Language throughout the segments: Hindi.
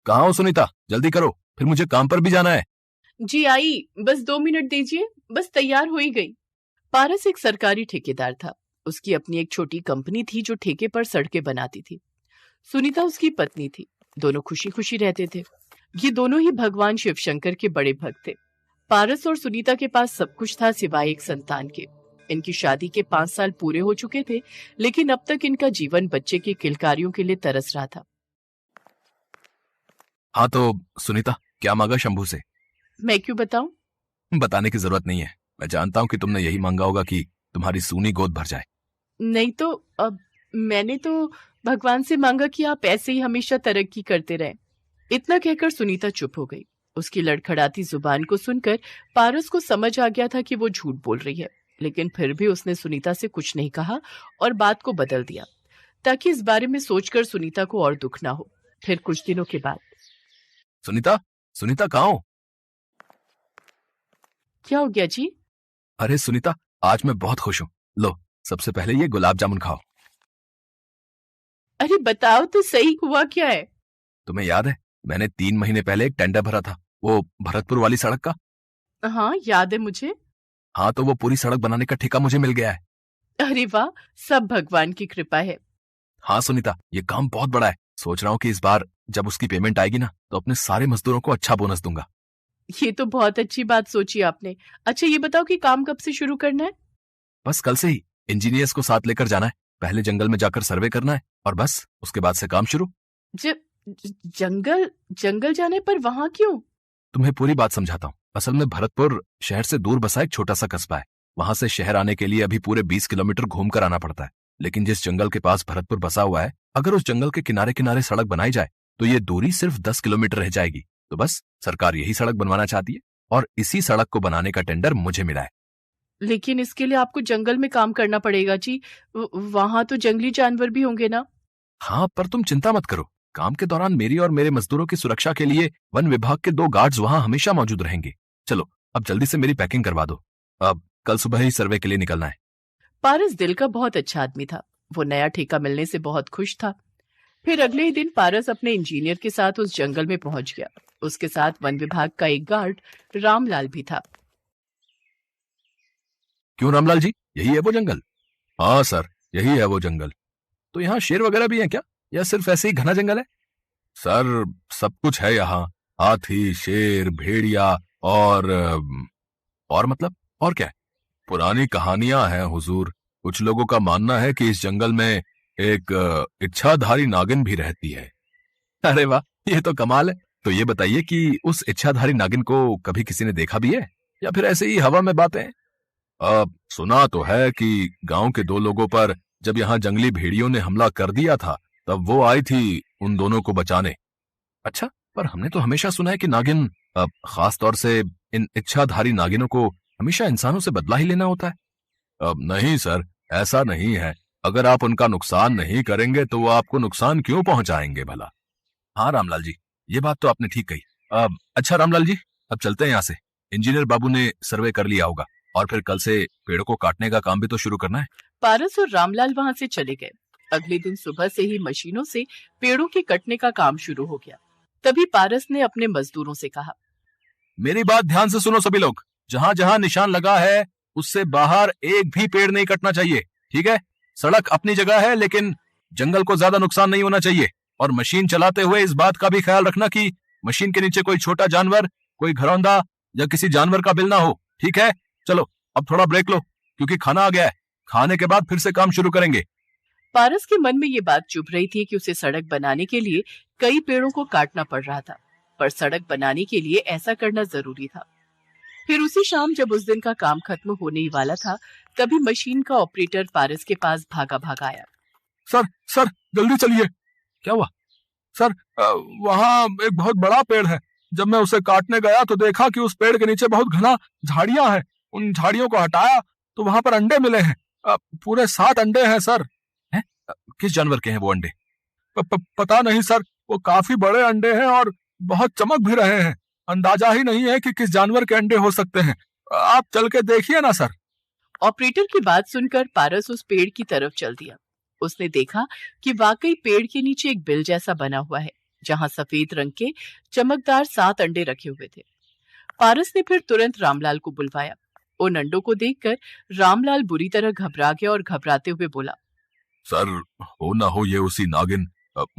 कहाँ हो सुनीता? जल्दी करो, फिर मुझे काम पर भी जाना है। जी आई, बस 2 मिनट दीजिए, बस तैयार हो ही गई। पारस एक सरकारी ठेकेदार था। उसकी अपनी एक छोटी कंपनी थी जो ठेके पर सड़कें बनाती थी। सुनीता उसकी पत्नी थी। दोनों खुशी खुशी रहते थे। ये दोनों ही भगवान शिव शंकर के बड़े भक्त थे। पारस और सुनीता के पास सब कुछ था सिवाय एक संतान के। इनकी शादी के 5 साल पूरे हो चुके थे, लेकिन अब तक इनका जीवन बच्चे के किलकारियों के लिए तरस रहा था। हाँ तो सुनीता, क्या मांगा शंभू से? मैं क्यों बताऊं? बताने की जरूरत नहीं है। मैं जानता हूँ कि तुमने यही मांगा होगा कि तुम्हारी सूनी गोद भर जाए। नहीं तो अब मैंने तो भगवान से मांगा कि आप ऐसे ही हमेशा तरक्की करते रहें। इतना कहकर सुनीता चुप हो गई। उसकी लड़खड़ाती जुबान को सुनकर पारस को समझ आ गया था कि वो झूठ बोल रही है, लेकिन फिर भी उसने सुनीता से कुछ नहीं कहा और बात को बदल दिया ताकि इस बारे में सोचकर सुनीता को और दुख ना हो। फिर कुछ दिनों के बाद। सुनीता, सुनीता कहाँ हो? क्या हो गया जी? अरे सुनीता, आज मैं बहुत खुश हूँ। लो, सबसे पहले ये गुलाब जामुन खाओ। अरे बताओ तो सही, हुआ क्या है? तुम्हें याद है, मैंने 3 महीने पहले एक टेंडर भरा था, वो भरतपुर वाली सड़क का। हाँ याद है मुझे। हाँ तो वो पूरी सड़क बनाने का ठेका मुझे मिल गया है। अरे वाह, सब भगवान की कृपा है। हाँ सुनीता, ये काम बहुत बड़ा है। सोच रहा हूँ कि इस बार जब उसकी पेमेंट आएगी ना, तो अपने सारे मजदूरों को अच्छा बोनस दूंगा। ये तो बहुत अच्छी बात सोची आपने। अच्छा ये बताओ कि काम कब से शुरू करना है? बस कल से ही। इंजीनियर्स को साथ लेकर जाना है, पहले जंगल में जाकर सर्वे करना है और बस उसके बाद से काम शुरू। ज, जंगल जंगल जाने पर वहां क्यों? तुम्हें पूरी बात समझाता हूँ। असल में भरतपुर शहर से दूर बसा एक छोटा सा कस्बा है। वहां से शहर आने के लिए अभी पूरे 20 किलोमीटर घूम कर आना पड़ता है। लेकिन जिस जंगल के पास भरतपुर बसा हुआ है, अगर उस जंगल के किनारे किनारे सड़क बनाई जाए तो ये दूरी सिर्फ 10 किलोमीटर रह जाएगी। तो बस सरकार यही सड़क बनवाना चाहती है और इसी सड़क को बनाने का टेंडर मुझे मिला है। लेकिन इसके लिए आपको जंगल में काम करना पड़ेगा जी। वहां तो जंगली जानवर भी होंगे ना? हाँ पर तुम चिंता मत करो। काम के दौरान मेरी और मेरे मजदूरों की सुरक्षा के लिए वन विभाग के 2 गार्ड्स वहां हमेशा मौजूद रहेंगे। चलो अब जल्दी से मेरी पैकिंग करवा दो। अब कल सुबह ही सर्वे के लिए निकलना है। पारस दिल का बहुत अच्छा आदमी था। वो नया ठेका मिलने से बहुत खुश था। फिर अगले ही दिन पारस अपने इंजीनियर के साथ उस जंगल में पहुंच गया। उसके साथ वन विभाग का एक गार्ड रामलाल भी था। क्यों रामलाल जी, यही है वो जंगल? हाँ सर, यही है वो जंगल। तो यहाँ शेर वगैरह भी हैं क्या, या सिर्फ ऐसे ही घना जंगल है? सर, सब कुछ है यहाँ। हाथी, शेर, भेड़िया और मतलब और क्या है? पुरानी कहानियां हैं हुजूर। कुछ लोगों का मानना है कि इस जंगल में एक इच्छाधारी नागिन भी रहती है। अरे वाह, ये तो कमाल है। तो ये बताइए कि उस इच्छाधारी नागिन को कभी किसी ने देखा भी है, या फिर ऐसे ही हवा में बातें? सुना तो है कि गांव के 2 लोगों पर जब यहाँ जंगली भेड़ियों ने हमला कर दिया था, तब वो आई थी उन दोनों को बचाने। अच्छा, पर हमने तो हमेशा सुना है कि नागिन, खास तौर से इन इच्छाधारी नागिनों को हमेशा इंसानों से बदला ही लेना होता है। अब नहीं सर, ऐसा नहीं है। अगर आप उनका नुकसान नहीं करेंगे तो वो आपको नुकसान क्यों पहुंचाएंगे भला? हाँ रामलाल जी, ये बात तो आपने ठीक कही। अच्छा रामलाल जी, अब चलते हैं यहाँ से। इंजीनियर बाबू ने सर्वे कर लिया होगा और फिर कल से पेड़ों को काटने का काम भी तो शुरू करना है। पारस और रामलाल वहां से चले गए। अगले दिन सुबह से ही मशीनों से पेड़ों के कटने का काम शुरू हो गया। तभी पारस ने अपने मजदूरों से कहा, मेरी बात ध्यान से सुनो सभी लोग। जहां जहां निशान लगा है उससे बाहर एक भी पेड़ नहीं कटना चाहिए, ठीक है? सड़क अपनी जगह है, लेकिन जंगल को ज्यादा नुकसान नहीं होना चाहिए। और मशीन चलाते हुए इस बात का भी ख्याल रखना कि मशीन के नीचे कोई छोटा जानवर, कोई घरौंदा या किसी जानवर का बिल ना हो, ठीक है? चलो अब थोड़ा ब्रेक लो, क्योंकि खाना आ गया है। खाने के बाद फिर से काम शुरू करेंगे। पारस के मन में ये बात चुभ रही थी कि उसे सड़क बनाने के लिए कई पेड़ों को काटना पड़ रहा था, पर सड़क बनाने के लिए ऐसा करना जरूरी था। फिर उसी शाम जब उस दिन का काम खत्म होने ही वाला था, तभी मशीन का ऑपरेटर पारस के पास भागा भागा आया। सर, सर जल्दी चलिए। क्या हुआ? सर, वहाँ एक बहुत बड़ा पेड़ है। जब मैं उसे काटने गया तो देखा कि उस पेड़ के नीचे बहुत घना झाड़ियां हैं। उन झाड़ियों को हटाया तो वहां पर अंडे मिले हैं। पूरे 7 अंडे हैं सर। हैं? किस जानवर के हैं वो अंडे? पता नहीं सर, वो काफी बड़े अंडे हैं और बहुत चमक भी रहे हैं। अंदाजा ही नहीं है कि किस जानवर के अंडे हो सकते हैं। आप चल के देखिए ना सर। ऑपरेटर की बात सुनकर पारस उस पेड़ की तरफ चल दिया। उसने देखा कि वाकई पेड़ के नीचे एक बिल जैसा बना हुआ है, जहां सफेद रंग के चमकदार 7 अंडे रखे हुए थे। पारस ने फिर तुरंत रामलाल को बुलवाया। उन अंडों को देखकर रामलाल बुरी तरह घबरा गया और घबराते हुए बोला, सर, हो ना हो ये उसी नागिन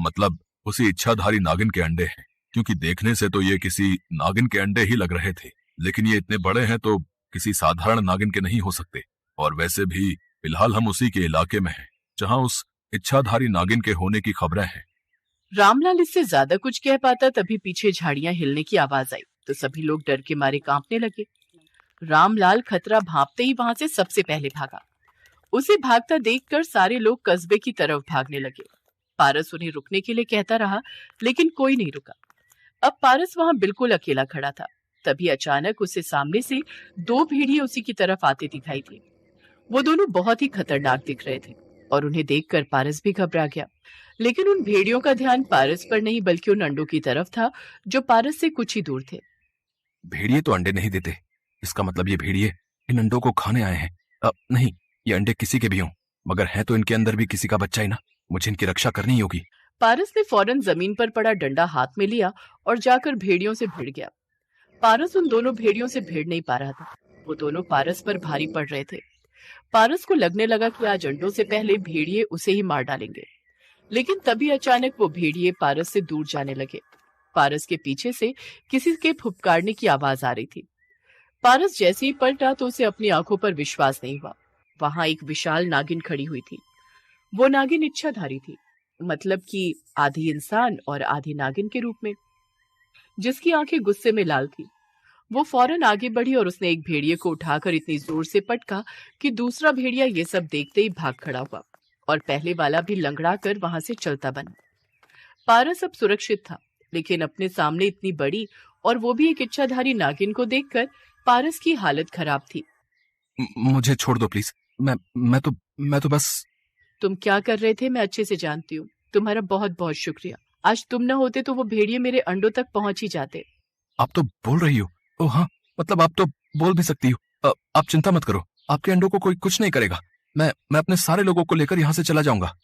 मतलब उसी इच्छाधारी नागिन के अंडे हैं, क्योंकि देखने से तो ये किसी नागिन के अंडे ही लग रहे थे, लेकिन ये इतने बड़े हैं तो किसी साधारण नागिन के नहीं हो सकते। और वैसे भी फिलहाल हम उसी के इलाके में हैं जहां उस इच्छाधारी नागिन के होने की खबरें हैं। रामलाल इससे ज्यादा कुछ कह पाता तभी पीछे झाड़ियां हिलने की आवाज आई तो सभी लोग डर के मारे कांपने लगे। रामलाल खतरा भांपते ही वहां से सबसे पहले भागा। उसे भागता देखकर सारे लोग कस्बे की तरफ भागने लगे। पारस उन्हें रुकने के लिए कहता रहा, लेकिन कोई नहीं रुका। अब पारस वहां बिल्कुल अकेला खड़ा था। तभी अचानक उसे सामने से 2 भेड़िए उसी की तरफ आते दिखाई दिए। वो दोनों बहुत ही खतरनाक दिख रहे थे और उन्हें देखकर पारस भी घबरा गया। लेकिन उन भेड़ियों का ध्यान पारस पर नहीं बल्कि उन अंडों की तरफ था जो पारस से कुछ ही दूर थे। भेड़िए तो अंडे नहीं देते, इसका मतलब ये भेड़िए इन अंडों को खाने आए हैं। नहीं, ये अंडे किसी के भी हों, मगर है तो इनके अंदर भी किसी का बच्चा ही ना। मुझे इनकी रक्षा करनी होगी। पारस ने फौरन जमीन पर पड़ा डंडा हाथ में लिया और जाकर भेड़ियों से भिड़ गया। पारस उन दोनों भेड़ियों से भिड़ नहीं पा रहा था। वो दोनों पारस पर भारी पड़ रहे थे। पारस को लगने लगा कि आज अंडों से पहले भेड़िए उसे ही मार डालेंगे। लेकिन तभी अचानक वो भेड़िए पारस से दूर जाने लगे। पारस के पीछे से किसी के फुफकारने की आवाज आ रही थी। पारस जैसे ही पलटा तो उसे अपनी आंखों पर विश्वास नहीं हुआ। वहां एक विशाल नागिन खड़ी हुई थी। वो नागिन इच्छाधारी थी, मतलब कि आधी इंसान और आधी नागिन के रूप में, जिसकी आंखें गुस्से में लाल थी। वो फौरन आगे बढ़ी और उसने एक भेड़िए को उठाकर इतनी जोर से पटका कि दूसरा भेड़िया ये सब देखते ही भाग खड़ा हुआ और पहले वाला भी लंगड़ा कर वहां से चलता बना। पारस अब सुरक्षित था, लेकिन अपने सामने इतनी बड़ी और वो भी एक इच्छाधारी नागिन को देखकर पारस की हालत खराब थी। मुझे छोड़ दो प्लीज। मैं तो बस। तुम क्या कर रहे थे मैं अच्छे से जानती हूँ। तुम्हारा बहुत बहुत शुक्रिया। आज तुम न होते तो वो भेड़िए मेरे अंडों तक पहुंच ही जाते। आप तो बोल रही हो? ओह हाँ, मतलब आप तो बोल भी सकती हो। आप चिंता मत करो, आपके अंडों को कोई कुछ नहीं करेगा। मैं अपने सारे लोगों को लेकर यहाँ से चला जाऊंगा।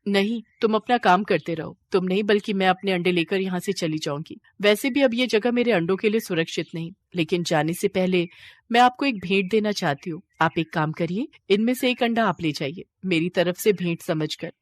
नहीं, तुम अपना काम करते रहो। तुम नहीं बल्कि मैं अपने अंडे लेकर यहाँ से चली जाऊंगी। वैसे भी अब ये जगह मेरे अंडों के लिए सुरक्षित नहीं, लेकिन जाने से पहले मैं आपको एक भेंट देना चाहती हूँ। आप एक काम करिए, इनमें से एक अंडा आप ले जाइए, मेरी तरफ से भेंट समझकर।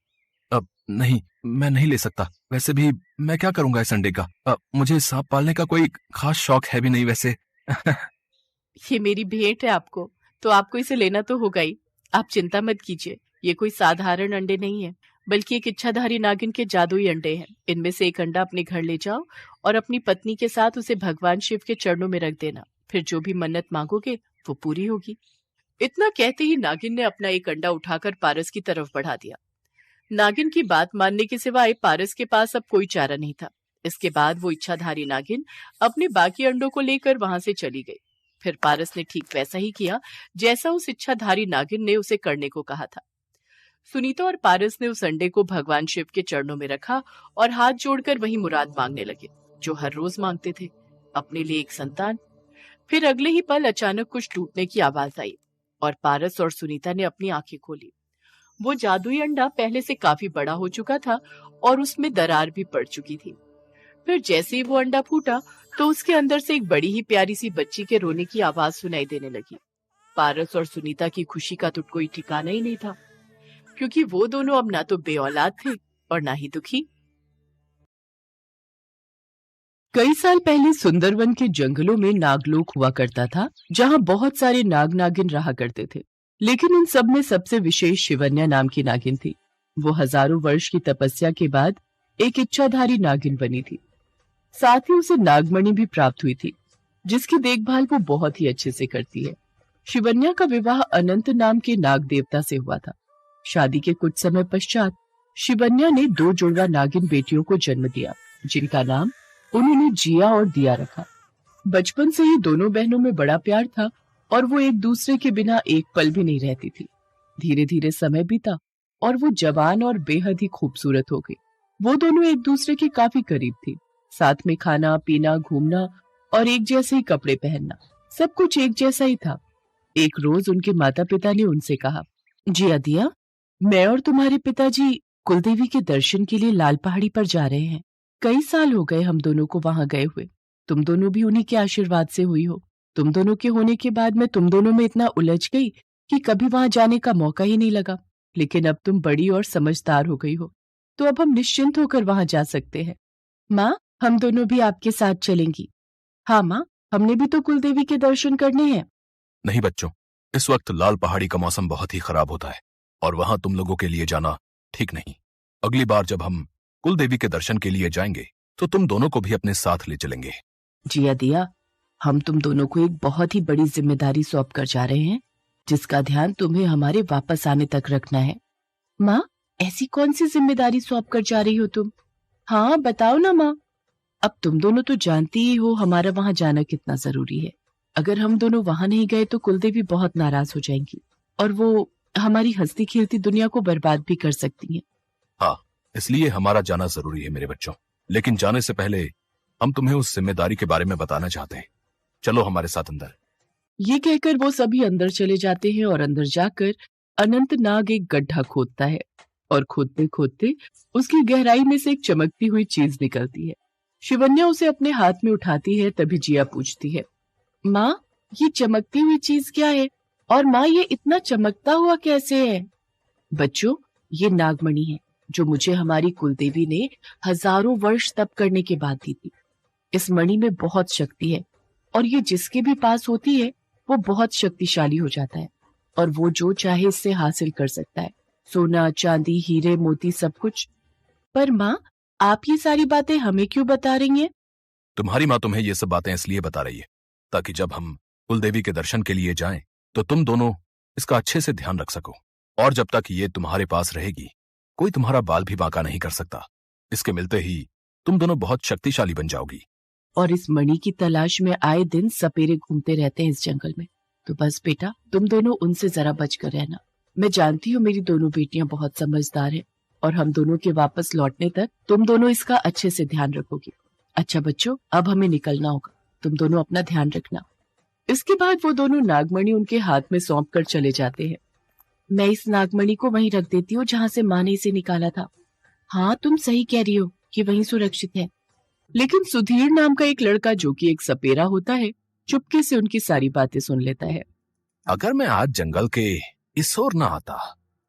अब नहीं, मैं नहीं ले सकता। वैसे भी मैं क्या करूंगा इस अंडे का? मुझे सांप पालने का कोई खास शौक है भी नहीं वैसे। ये मेरी भेंट है आपको, तो आपको इसे लेना तो होगा ही। आप चिंता मत कीजिए, ये कोई साधारण अंडे नहीं है, बल्कि एक इच्छाधारी नागिन के जादुई अंडे हैं। इनमें से एक अंडा अपने घर ले जाओ और अपनी पत्नी के साथ उसे भगवान शिव के चरणों में रख देना। फिर जो भी मन्नत मांगोगे वो पूरी होगी। इतना कहते ही नागिन ने अपना एक अंडा उठाकर पारस की तरफ बढ़ा दिया। नागिन की बात मानने के सिवाय पारस के पास अब कोई चारा नहीं था। इसके बाद वो इच्छाधारी नागिन अपने बाकी अंडों को लेकर वहां से चली गई। फिर पारस ने ठीक वैसा ही किया जैसा उस इच्छाधारी नागिन ने उसे करने को कहा था। सुनीता और पारस ने उस अंडे को भगवान शिव के चरणों में रखा और हाथ जोड़कर वही मुराद मांगने लगे जो हर रोज मांगते थे, अपने लिए एक संतान। फिर अगले ही पल अचानक कुछ टूटने की आवाज आई और पारस और सुनीता ने अपनी आंखें खोली। वो जादुई अंडा पहले से काफी बड़ा हो चुका था और उसमें दरार भी पड़ चुकी थी। फिर जैसे ही वो अंडा फूटा तो उसके अंदर से एक बड़ी ही प्यारी सी बच्ची के रोने की आवाज सुनाई देने लगी। पारस और सुनीता की खुशी का तो कोई ठिकाना ही नहीं था, क्योंकि वो दोनों अब ना तो बेऔलाद थे और ना ही दुखी। कई साल पहले सुंदरवन के जंगलों में नागलोक हुआ करता था, जहाँ बहुत सारे नाग नागिन रहा करते थे। लेकिन उन सब में सबसे विशेष शिवन्या नाम की नागिन थी। वो हजारों वर्ष की तपस्या के बाद एक इच्छाधारी नागिन बनी थी। साथ ही उसे नागमणि भी प्राप्त हुई थी, जिसकी देखभाल वो बहुत ही अच्छे से करती है। शिवन्या का विवाह अनंत नाम के नाग देवता से हुआ था। शादी के कुछ समय पश्चात शिवन्या ने 2 जुड़वा नागिन बेटियों को जन्म दिया, जिनका नाम उन्होंने जिया और दिया रखा। बचपन से ही दोनों बहनों में बड़ा प्यार था और वो एक दूसरे के बिना एक पल भी नहीं रहती थी। धीरे धीरे समय बीता और वो जवान और बेहद ही खूबसूरत हो गई। वो दोनों एक दूसरे के काफी करीब थी। साथ में खाना पीना, घूमना और एक जैसे ही कपड़े पहनना, सब कुछ एक जैसा ही था। एक रोज उनके माता पिता ने उनसे कहा, जिया दिया, मैं और तुम्हारे पिताजी कुलदेवी के दर्शन के लिए लाल पहाड़ी पर जा रहे हैं। कई साल हो गए हम दोनों को वहां गए हुए। तुम दोनों भी उन्हीं के आशीर्वाद से हुई हो। तुम दोनों के होने के बाद मैं तुम दोनों में इतना उलझ गई कि कभी वहां जाने का मौका ही नहीं लगा। लेकिन अब तुम बड़ी और समझदार हो गई हो, तो अब हम निश्चिंत होकर वहां जा सकते हैं। माँ, हम दोनों भी आपके साथ चलेंगी। हाँ माँ, हमने भी तो कुलदेवी के दर्शन करने हैं। नहीं बच्चों, इस वक्त लाल पहाड़ी का मौसम बहुत ही खराब होता है और वहां तुम लोगों के लिए जाना ठीक नहीं। अगली बार जब हम कुलदेवी के दर्शन के लिए जाएंगे तो तुम दोनों को भी अपने साथ ले चलेंगे। जिया दिया, हम तुम दोनों को एक बहुत ही बड़ी जिम्मेदारी सौंप कर जा रहे हैं, जिसका ध्यान तुम्हें हमारे वापस आने तक रखना है। माँ, ऐसी कौन सी जिम्मेदारी सौंप कर जा रही हो तुम? हाँ बताओ ना माँ। अब तुम दोनों तो जानती ही हो हमारा वहां जाना कितना जरूरी है। अगर हम दोनों वहां नहीं गए तो कुलदेवी बहुत नाराज हो जाएंगी और वो हमारी हंसती खेलती दुनिया को बर्बाद भी कर सकती हैं। हाँ, इसलिए हमारा जाना जरूरी है मेरे बच्चों। लेकिन जाने से पहले हम तुम्हें उस जिम्मेदारी के बारे में बताना चाहते हैं। चलो हमारे साथ अंदर। ये कहकर वो सभी अंदर चले जाते हैं और अंदर जाकर अनंतनाग एक गड्ढा खोदता है और खोदते खोदते उसकी गहराई में से एक चमकती हुई चीज निकलती है। शिवन्या उसे अपने हाथ में उठाती है। तभी जिया पूछती है, माँ, ये चमकती हुई चीज क्या है? और माँ, ये इतना चमकता हुआ कैसे है? बच्चों, ये नागमणि है जो मुझे हमारी कुलदेवी ने हजारों वर्ष तप करने के बाद दी थी। इस मणि में बहुत शक्ति है और ये जिसके भी पास होती है वो बहुत शक्तिशाली हो जाता है और वो जो चाहे इससे हासिल कर सकता है, सोना, चांदी, हीरे, मोती, सब कुछ। पर माँ, आप ये सारी बातें हमें क्यों बता रही हैं? तुम्हारी माँ तुम्हें ये सब बातें इसलिए बता रही है ताकि जब हम कुलदेवी के दर्शन के लिए जाएं तो तुम दोनों इसका अच्छे से ध्यान रख सको। और जब तक ये तुम्हारे पास रहेगी कोई तुम्हारा बाल भी बांका नहीं कर सकता। इसके मिलते ही तुम दोनों बहुत शक्तिशाली बन जाओगी। और इस मणि की तलाश में आए दिन सपेरे घूमते रहते हैं इस जंगल में। तो बस बेटा, तुम दोनों उनसे जरा बच कर रहना। मैं जानती हूँ मेरी दोनों बेटियां बहुत समझदार हैं और हम दोनों के वापस लौटने तक तुम दोनों इसका अच्छे से ध्यान रखोगी। अच्छा बच्चों, अब हमें निकलना होगा। तुम दोनों अपना ध्यान रखना। इसके बाद वो दोनों नागमणि उनके हाथ में सौंप कर चले जाते हैं। मैं इस नागमणि को वहीं रख देती हूँ जहाँ से माँ ने इसे निकाला था। हाँ, तुम सही कह रही हो कि वहीं सुरक्षित है। लेकिन सुधीर नाम का एक लड़का जो कि एक सपेरा होता है, चुपके से उनकी सारी बातें सुन लेता है। अगर मैं आज जंगल के इस ओर ना आता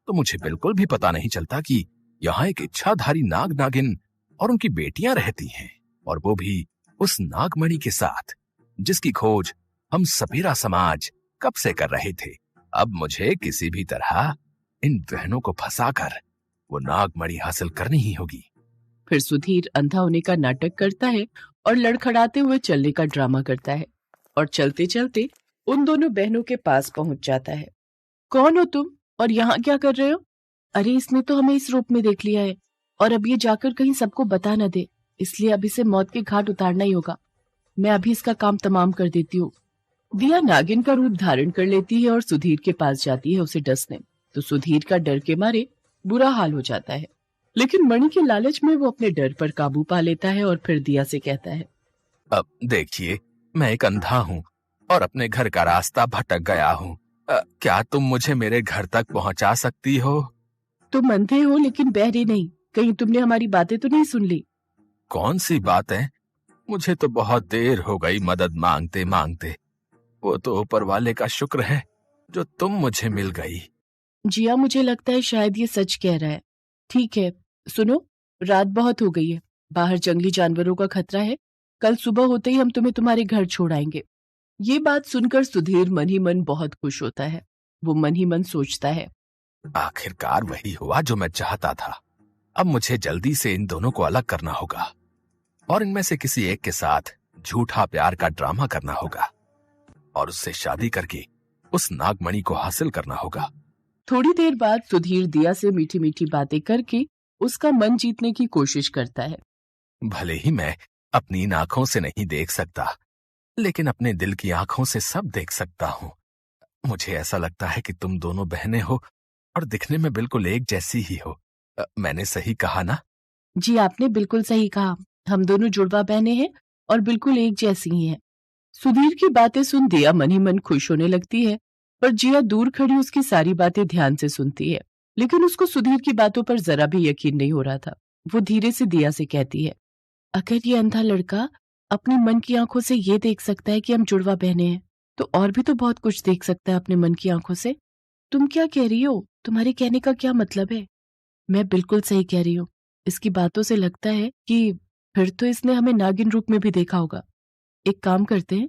तो मुझे बिल्कुल भी पता नहीं चलता कि यहाँ एक इच्छाधारी नाग नागिन और उनकी बेटियां रहती हैं, और वो भी उस नागमणि के साथ जिसकी खोज हम सपेरा समाज कब से कर रहे थे। अब मुझे किसी भी तरह इन बहनों को फंसाकर वो नागमणि हासिल करनी ही होगी। फिर सुधीर अंधा होने का नाटक करता है और लड़खड़ाते हुए चलने का ड्रामा करता है और चलते चलते उन दोनों बहनों के पास पहुंच जाता है। कौन हो तुम और यहाँ क्या कर रहे हो? अरे, इसने तो हमें इस रूप में देख लिया है और अब ये जाकर कहीं सबको बता न दे, इसलिए अब इसे मौत के घाट उतारना ही होगा। मैं अभी इसका काम तमाम कर देती हूँ। दिया नागिन का रूप धारण कर लेती है और सुधीर के पास जाती है उसे डसने। तो सुधीर का डर के मारे बुरा हाल हो जाता है, लेकिन मणि के लालच में वो अपने डर पर काबू पा लेता है और फिर दिया से कहता है, अब देखिए, मैं एक अंधा हूँ और अपने घर का रास्ता भटक गया हूँ। क्या तुम मुझे मेरे घर तक पहुँचा सकती हो? तुम अंधे हो लेकिन बहरे नहीं। कहीं तुमने हमारी बातें तो नहीं सुन ली? कौन सी बात है? मुझे तो बहुत देर हो गई मदद मांगते मांगते। वो तो ऊपर वाले का शुक्र है जो तुम मुझे मिल गई। जिया, मुझे लगता है शायद ये सच कह रहा है। ठीक है, सुनो, रात बहुत हो गई है, बाहर जंगली जानवरों का खतरा है। कल सुबह होते ही हम तुम्हें तुम्हारे घर छोड़ आएंगे। ये बात सुनकर सुधीर मन ही मन बहुत खुश होता है। वो मन ही मन सोचता है, आखिरकार वही हुआ जो मैं चाहता था। अब मुझे जल्दी से इन दोनों को अलग करना होगा और इनमें से किसी एक के साथ झूठा प्यार का ड्रामा करना होगा और उससे शादी करके उस नागमणि को हासिल करना होगा। थोड़ी देर बाद सुधीर दिया से मीठी मीठी बातें करके उसका मन जीतने की कोशिश करता है। भले ही मैं अपनी इन आंखों से नहीं देख सकता, लेकिन अपने दिल की आंखों से सब देख सकता हूँ। मुझे ऐसा लगता है कि तुम दोनों बहनें हो और दिखने में बिल्कुल एक जैसी ही हो। मैंने सही कहा ना? जी, आपने बिल्कुल सही कहा। हम दोनों जुड़वा बहनें हैं और बिल्कुल एक जैसी ही हैं। सुधीर की बातें सुन दिया मन ही मन खुश होने लगती है, पर जिया दूर खड़ी उसकी सारी बातें ध्यान से सुनती है, लेकिन उसको सुधीर की बातों पर जरा भी यकीन नहीं हो रहा था। वो धीरे से दिया से कहती है, अगर ये अंधा लड़का अपनी मन की आंखों से ये देख सकता है कि हम जुड़वा बहने हैं, तो और भी तो बहुत कुछ देख सकता है अपने मन की आंखों से। तुम क्या कह रही हो? तुम्हारे कहने का क्या मतलब है? मैं बिल्कुल सही कह रही हूँ। इसकी बातों से लगता है कि फिर तो इसने हमें नागिन रूप में भी देखा होगा। एक काम करते हैं,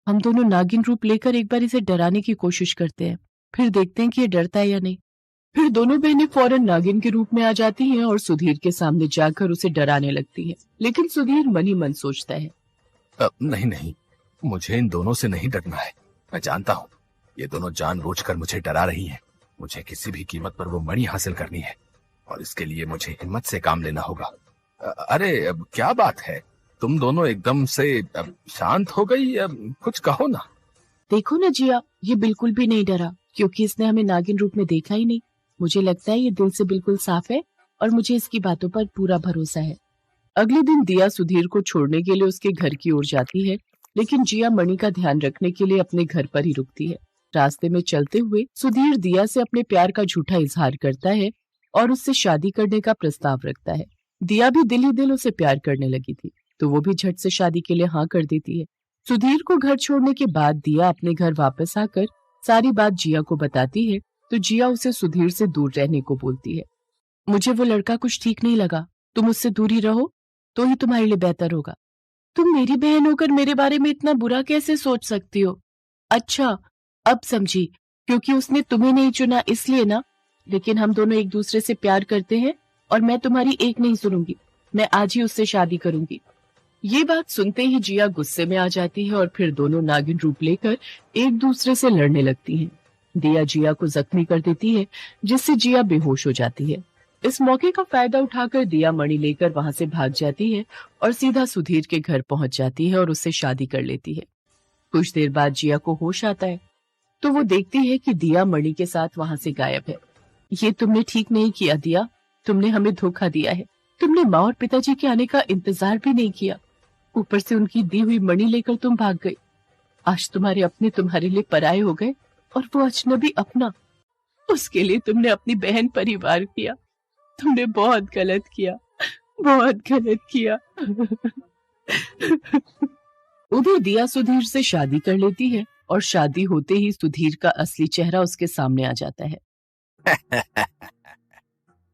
हम दोनों नागिन रूप लेकर एक बार इसे डराने की कोशिश करते हैं, फिर देखते हैं कि ये डरता है या नहीं। फिर दोनों बहनें फौरन नागिन के रूप में आ जाती हैं और सुधीर के सामने जाकर उसे डराने लगती हैं। लेकिन सुधीर मन ही मन सोचता है, नहीं नहीं, मुझे इन दोनों से नहीं डरना है। मैं जानता हूँ ये दोनों जानबूझकर मुझे डरा रही हैं। मुझे किसी भी कीमत पर वो मणि हासिल करनी है और इसके लिए मुझे हिम्मत से काम लेना होगा। अरे अब क्या बात है, तुम दोनों एकदम से शांत हो गई? कुछ कहो ना। देखो ना जिया, ये बिल्कुल भी नहीं डरा क्योंकि इसने हमें नागिन रूप में देखा ही नहीं। मुझे लगता है ये दिल से बिल्कुल साफ है और मुझे इसकी बातों पर पूरा भरोसा है। अगले दिन दिया सुधीर को छोड़ने के लिए उसके घर की ओर जाती है, लेकिन जिया मणि का ध्यान रखने के लिए अपने घर पर ही रुकती है। रास्ते में चलते हुए सुधीर दिया से अपने प्यार का झूठा इजहार करता है और उससे शादी करने का प्रस्ताव रखता है। दिया भी दिल ही दिल उसे प्यार करने लगी थी, तो वो भी झट से शादी के लिए हाँ कर देती है। सुधीर को घर छोड़ने के बाद दिया अपने घर वापस आकर सारी बात जिया को बताती है, तो जिया उसे सुधीर से दूर रहने को बोलती है। मुझे वो लड़का कुछ ठीक नहीं लगा, तुम उससे दूरी रहो तो ही तुम्हारे लिए बेहतर होगा। तुम मेरी बहन होकर मेरे बारे में इतना बुरा कैसे सोच सकती हो? अच्छा, अब समझी, क्योंकि उसने तुम्हें नहीं चुना इसलिए ना। लेकिन हम दोनों एक दूसरे से प्यार करते हैं और मैं तुम्हारी एक नहीं सुनूंगी। मैं आज ही उससे शादी करूंगी। ये बात सुनते ही जिया गुस्से में आ जाती है और फिर दोनों नागिन रूप लेकर एक दूसरे से लड़ने लगती हैं। दिया जिया को जख्मी कर देती है, जिससे जिया बेहोश हो जाती है। इस मौके का फायदा उठाकर दिया मणि लेकर वहां से भाग जाती है और सीधा सुधीर के घर पहुंच जाती है और उससे शादी कर लेती है। कुछ देर बाद जिया को होश आता है, तो वो देखती है कि दिया मणि के साथ वहां से गायब है। ये तुमने ठीक नहीं किया दिया, तुमने हमें धोखा दिया है। तुमने माँ और पिताजी के आने का इंतजार भी नहीं किया, ऊपर से उनकी दी हुई मणि लेकर तुम भाग गई। आज तुम्हारे अपने तुम्हारे लिए पराये हो गए और वो अजनबी अपना। उसके लिए तुमने अपनी बहन पर ही वार किया। तुमने बहुत गलत किया, बहुत गलत किया। उधर दिया सुधीर से शादी कर लेती है और शादी होते ही सुधीर का असली चेहरा उसके सामने आ जाता है।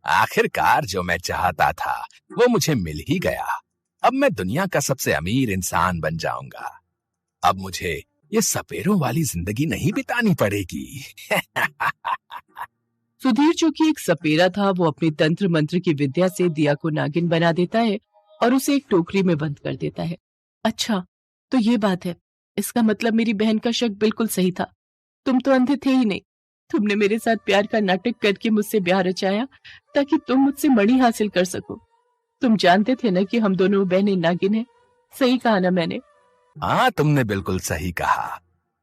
आखिरकार जो मैं चाहता था वो मुझे मिल ही गया। अब मैं दुनिया का सबसे अमीर इंसान बन जाऊंगा। अब मुझे ये सपेरों वाली जिंदगी नहीं बितानी पड़ेगी। सुधीर जो कि एक सपेरा था, वो अपनी तंत्र मंत्र की विद्या से दिया को नागिन बना देता है और उसे एक टोकरी में बंद कर देता है। अच्छा, तो ये बात है। इसका मतलब मेरी बहन का शक बिल्कुल सही था। तुम तो अंधे थे ही नहीं। तुमने मेरे साथ प्यार का नाटक करके मुझसे ब्याह रचाया ताकि तुम मुझसे मणि हासिल कर सको। तुम जानते थे ना कि हम दोनों बहनें नागिन हैं। सही कहा ना मैंने? हाँ, तुमने बिल्कुल सही कहा।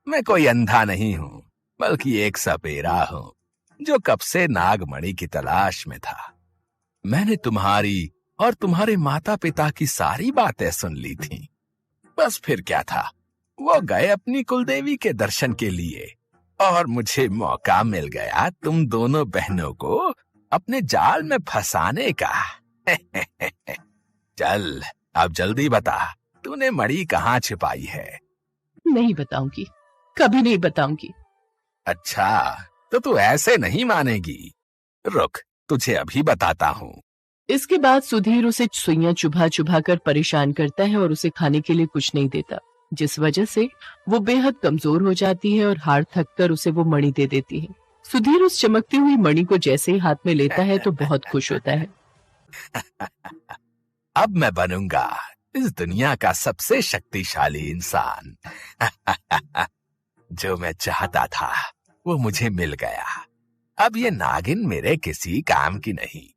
मैं कोई अंधा नहीं हूँ, बल्कि एक सपेरा हूँ जो कब से नागमणि की तलाश में था। मैंने तुम्हारी और तुम्हारे माता पिता की सारी बातें सुन ली थी। बस फिर क्या था, वो गए अपनी कुलदेवी के दर्शन के लिए और मुझे मौका मिल गया तुम दोनों बहनों को अपने जाल में फंसाने का। चल, अब जल्दी बता, तूने मणि कहाँ छिपाई है? नहीं बताऊंगी, कभी नहीं बताऊंगी। अच्छा, तो तू ऐसे नहीं मानेगी। रुक, तुझे अभी बताता हूँ। इसके बाद सुधीर उसे सुइयां चुभा चुभा कर परेशान करता है और उसे खाने के लिए कुछ नहीं देता, जिस वजह से वो बेहद कमजोर हो जाती है और हार थक कर उसे वो मणि दे देती है। सुधीर उस चमकती हुई मणि को जैसे ही हाथ में लेता है तो बहुत खुश होता है। अब मैं बनूंगा इस दुनिया का सबसे शक्तिशाली इंसान। जो मैं चाहता था वो मुझे मिल गया। अब ये नागिन मेरे किसी काम की नहीं।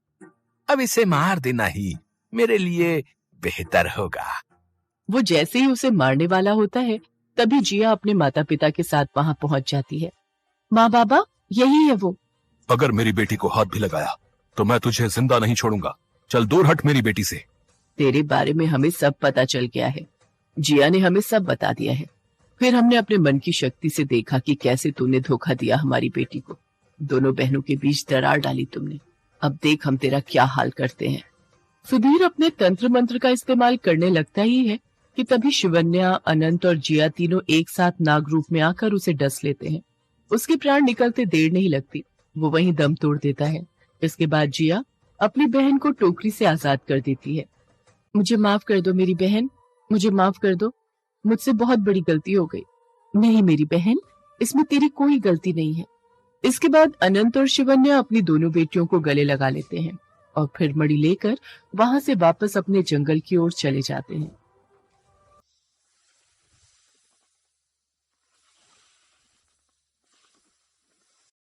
अब इसे मार देना ही मेरे लिए बेहतर होगा। वो जैसे ही उसे मारने वाला होता है, तभी जिया अपने माता पिता के साथ वहां पहुंच जाती है। माँ बाबा, यही है वो। अगर मेरी बेटी को हाथ भी लगाया तो मैं तुझे जिंदा नहीं छोड़ूंगा। चल दूर हट मेरी बेटी से। तेरे बारे में हमें सब पता चल गया है। जिया ने हमें सब बता दिया है। फिर हमने अपने मन की शक्ति से देखा कि कैसे तूने धोखा दिया हमारी बेटी को। दोनों बहनों के बीच दरार डाली तुमने। अब देख हम तेरा क्या हाल करते हैं। सुधीर अपने तंत्र मंत्र का इस्तेमाल करने लगता ही है कि तभी शिवन्या, अनंत और जिया तीनों एक साथ नाग रूप में आकर उसे डस लेते हैं। उसके प्राण निकलते देर नहीं लगती, वो वहीं दम तोड़ देता है। इसके बाद जिया अपनी बहन को टोकरी से आजाद कर देती है। मुझे माफ कर दो मेरी बहन, मुझे माफ कर दो, मुझसे बहुत बड़ी गलती हो गई। नहीं मेरी बहन, इसमें तेरी कोई गलती नहीं है। इसके बाद अनंत और शिवन्या अपनी दोनों बेटियों को गले लगा लेते हैं और फिर मणि लेकर वहां से वापस अपने जंगल की ओर चले जाते हैं।